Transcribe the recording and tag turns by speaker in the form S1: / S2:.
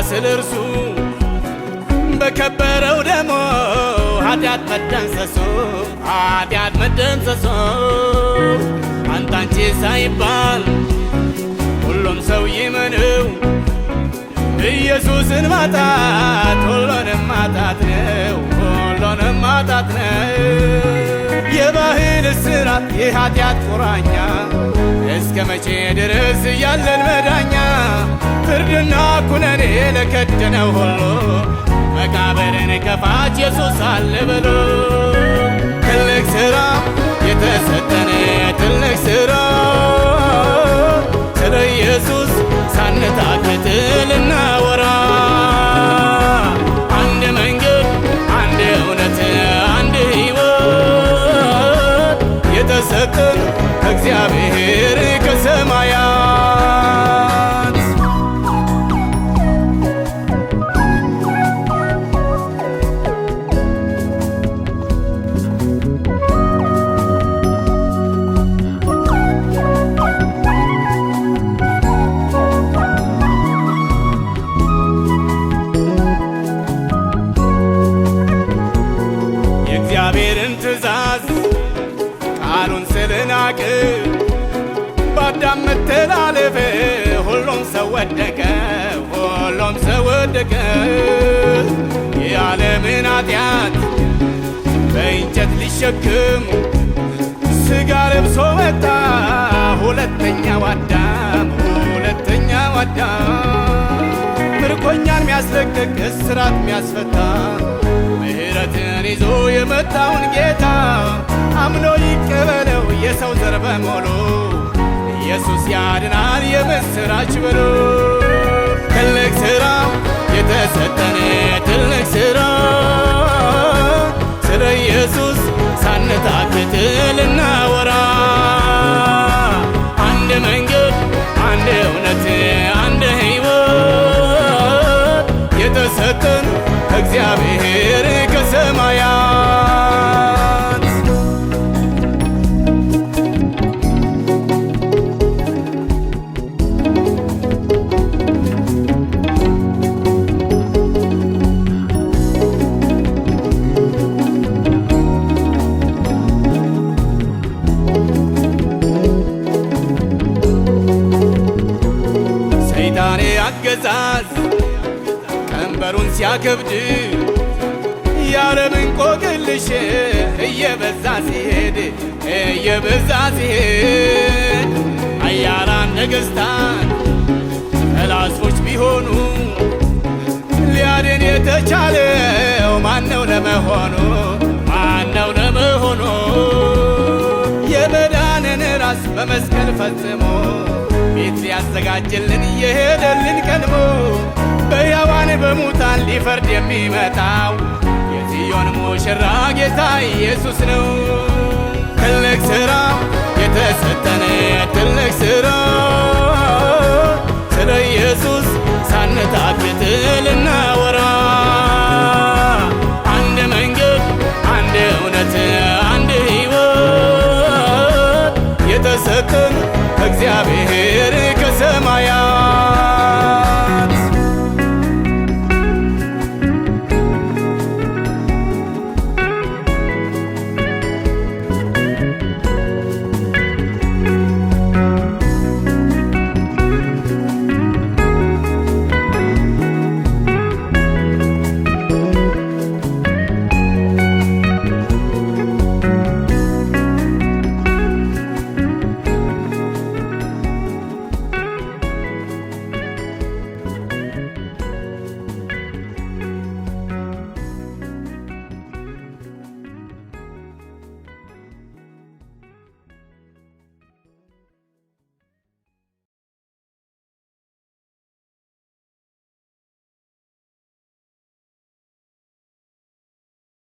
S1: ስለርሱ በከበረው ደሞ ኃጢአት መደምሰሶ አንተ አንቺ ሳይባል ሁሉም ሰው ይመነው ኢየሱስን ማጣት ሁሉንም ማጣት ነው። የባህል እስራት የኃጢአት ቁራኛ እስከ መቼ ድረስ ያለን መዳኛ? ፍርድና ኩነኔ ለከደነው ሁሉ መቃብርን ከፋች ኢየሱስ አለ በሎ። ትልቅ ሥራ የተሰጠን ትልቅ ሥራ ስለ ኢየሱስ ሳንታክት ልናወራ አንድ መንገድ አንድ እውነት አንድ ሕይወት የተሰጠን እግዚአብሔር ከሰማያት የእግዚአብሔርን ትእዛዝ ቃሉን ስለናቀ በአዳም መተላለፍ ሁሉም ሰው ወደቀ። የዓለምን ኃጢአት በእንጨት ሊሸክም ሥጋ ለብሶ መጣ ሁለተኛው አዳም። ምርኮኛን ሚያስለቅቅ እስራት ሚያስፈታ ምሕረትን ይዞ የመጣውን ጌታ አምኖ ይቀበለው የሰው ዘር በሙሉ ኢየሱስ ያድናል የምስራች በሉ። ትልቅ ሥራ የተሰጠን ትልቅ ሥራ ስለ ኢየሱስ ሳንታክት ልናወራ አንድ መንገድ አንድ እውነት አንድ ሕይወት የተሰጠን እግዚአብሔር ከሰማያት ሰይጣኔ አገዛዝ ቀንበሩን ሲያከብድ የዓለም እንቆቅልሽ እየበዛ ሲሄድ ኃያላን ነገሥታት ፈላስፎች ቢሆኑ ሊያድን የተቻለው ማነው ለመሆኑ? የመዳንን ራስ በመስቀል ፈጽሞ ቤት ሊያዘጋጅልን የሄደልን ቀድሞ በሕያዋን በሙታን ሊፈርድ የሚመጣው የጽዮን ሙሽራ ጌታ ኢየሱስ ነው። ትልቅ ሥራ የተሰጠን ትልቅ ሥራ ስለ ኢየሱስ ሳንታክት ልናወራ አንድ መንገድ አንድ እውነት አንድ ሕይወት የተሰጠን እግዚአብሔር